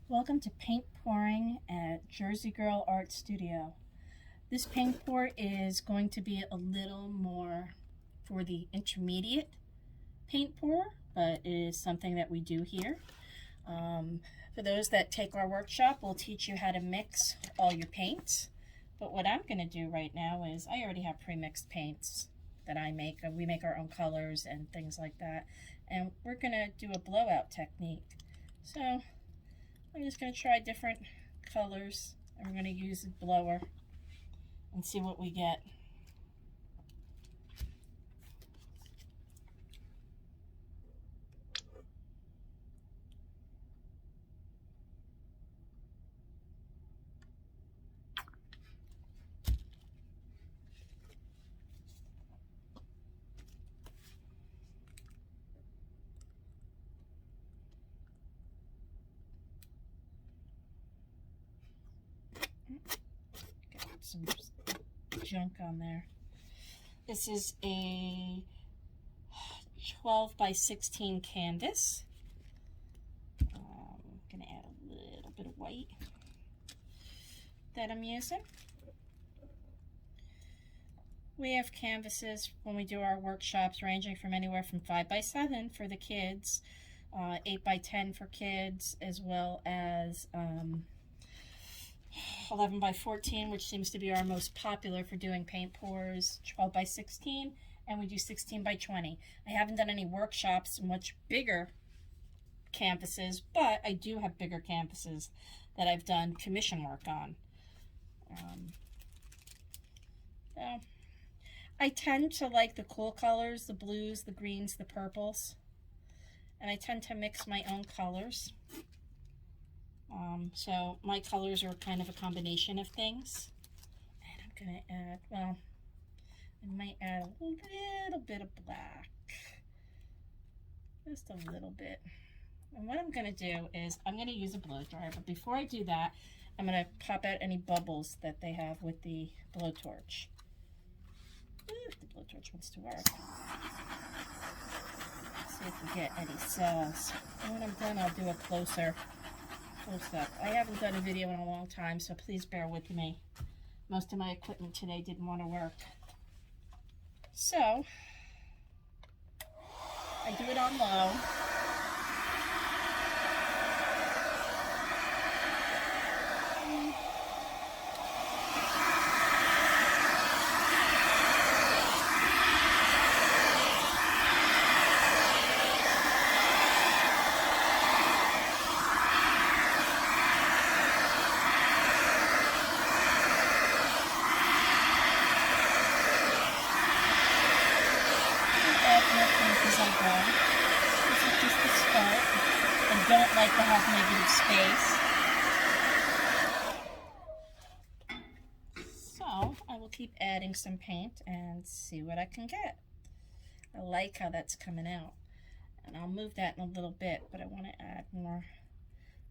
Welcome to paint pouring at Jersey Girl Art Studio. This paint pour is going to be a little more for the intermediate paint pour, but it is something that we do here. For those that take our workshop, we'll teach you how to mix all your paints. But what I'm going to do right now is I already have pre-mixed paints that I make. We make our own colors and things like that. And we're going to do a blowout technique. So I'm just going to try different colors, and we're going to use a blower and see what we get. Got some junk on there. This is a 12 by 16 canvas. I'm going to add a little bit of white that I'm using. We have canvases when we do our workshops ranging from anywhere from 5 by 7 for the kids, 8 by 10 for kids, as well as 11 by 14, which seems to be our most popular for doing paint pours, 12 by 16, and we do 16 by 20. I haven't done any workshops much bigger canvases, but I do have bigger canvases that I've done commission work on. So I tend to like the cool colors, the blues, the greens, the purples, and I tend to mix my own colors. So my colors are kind of a combination of things. And I'm going to add, well, I might add a little bit of black. Just a little bit. And what I'm going to do is I'm going to use a blow dryer, but before I do that, I'm going to pop out any bubbles that they have with the blowtorch. If the blowtorch wants to work. Let's see if we get any cells. And when I'm done, I'll do a close-up. I haven't done a video in a long time, so please bear with me. Most of my equipment today didn't want to work. So, I do it on low. This is just the start. I don't like to have negative space. So I will keep adding some paint and see what I can get. I like how that's coming out. And I'll move that in a little bit, but I want to add more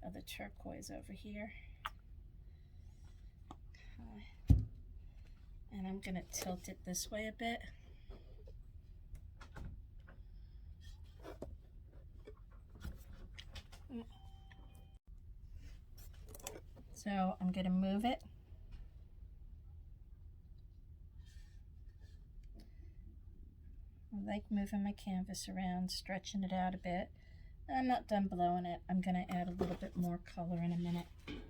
of the turquoise over here. Okay. And I'm going to tilt it this way a bit. So I'm going to move it. I like moving my canvas around, stretching it out a bit. I'm not done blowing it. I'm going to add a little bit more color in a minute. And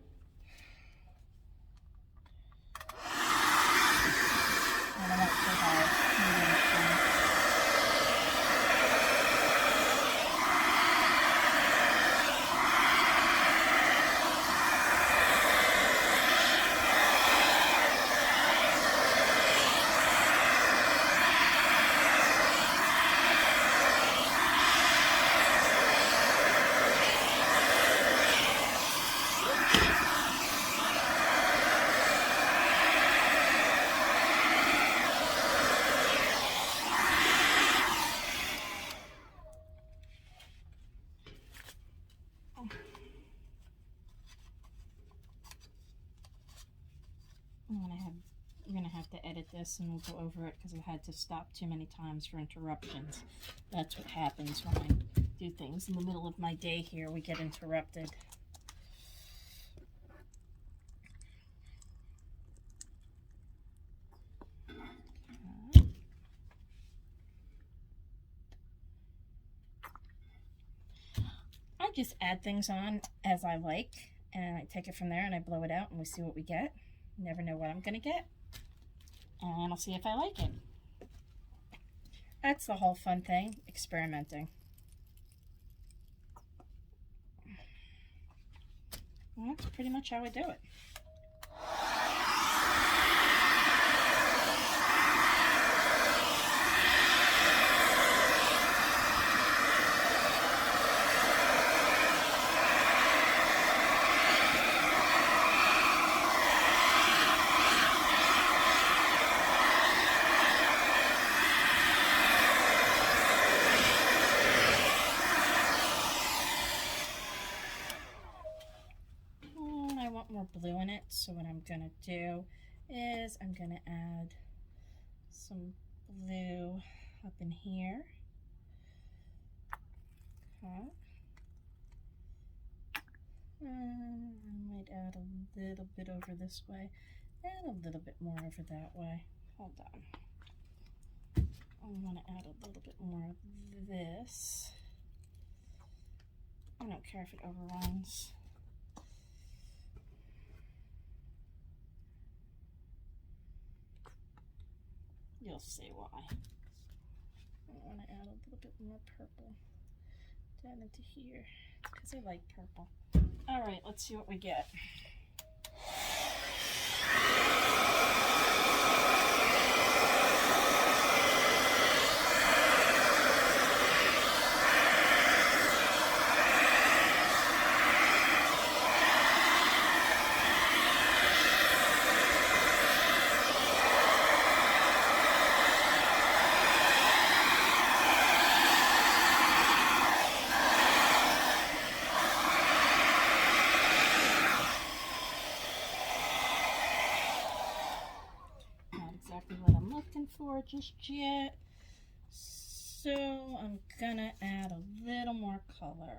I'm not too hard. I'm gonna have to edit this and we'll go over it because I had to stop too many times for interruptions. That's what happens when I do things in the middle of my day here. We get interrupted. just add things on as I like, and I take it from there and I blow it out and we see what we get. Never know what I'm gonna get, and I'll see if I like it. That's the whole fun thing, experimenting. And that's pretty much how I do it. More blue in it, so what I'm gonna do is I'm gonna add some blue up in here. Okay. I might add a little bit over this way and a little bit more over that way. Hold on. I want to add a little bit more of this. I don't care if it overruns. You'll see why. I want to add a little bit more purple down into here because I like purple. All right, let's see what we get. Exactly what I'm looking for just yet, so I'm gonna add a little more color.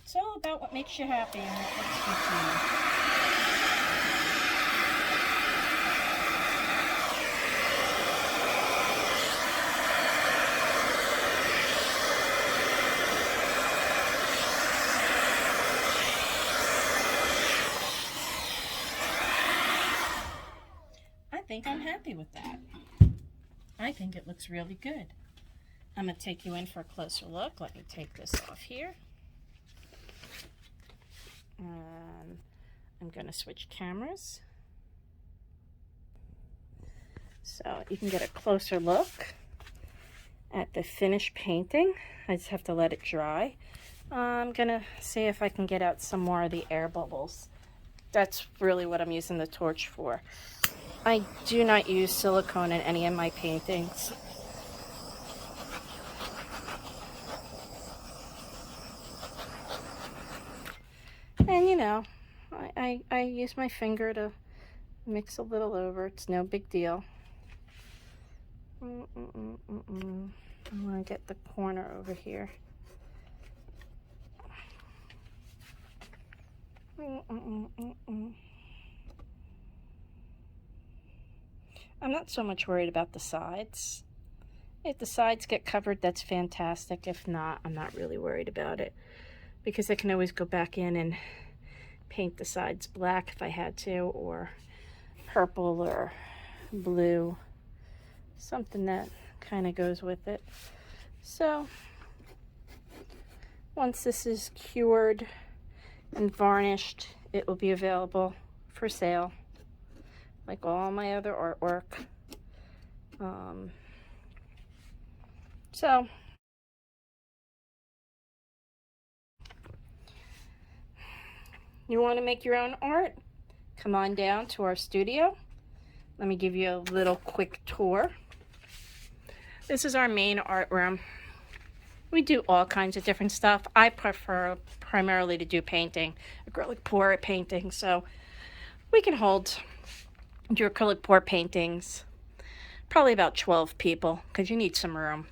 It's all about what makes you happy and what looks good to you. I think I'm happy with that. I think it looks really good. I'm going to take you in for a closer look. Let me take this off here. I'm going to switch cameras so you can get a closer look at the finished painting. I just have to let it dry. I'm going to see if I can get out some more of the air bubbles. That's really what I'm using the torch for. I do not use silicone in any of my paintings. And you know, I use my finger to mix a little over. It's no big deal. I want to get the corner over here. I'm not so much worried about the sides. If the sides get covered, that's fantastic. If not, I'm not really worried about it, because I can always go back in and paint the sides black if I had to, or purple or blue, something that kind of goes with it. So once this is cured and varnished, it will be available for sale like all my other artwork. So you want to make your own art? Come on down to our studio. Let me give you a little quick tour. This is our main art room. We do all kinds of different stuff. I prefer primarily to do painting, acrylic pour painting, so we can hold your acrylic pour paintings probably about 12 people, because you need some room.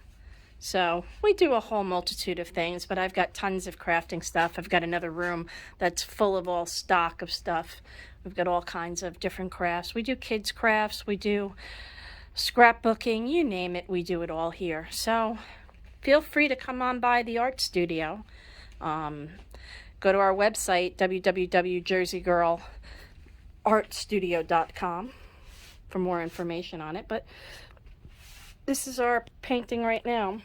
So we do a whole multitude of things, but I've got tons of crafting stuff. I've got another room that's full of all stock of stuff. We've got all kinds of different crafts. We do kids crafts. We do scrapbooking, you name it, we do it all here. So feel free to come on by the art studio. Go to our website, www.jerseygirlartstudio.com, for more information on it. But this is our painting right now.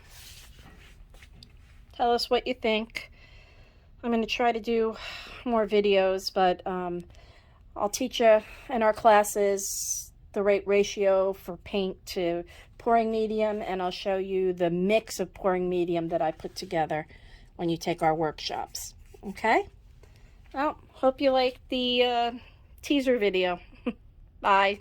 Tell us what you think. I'm going to try to do more videos, but I'll teach you in our classes the right ratio for paint to pouring medium, and I'll show you the mix of pouring medium that I put together when you take our workshops. Okay? Well, hope you liked the teaser video. Bye.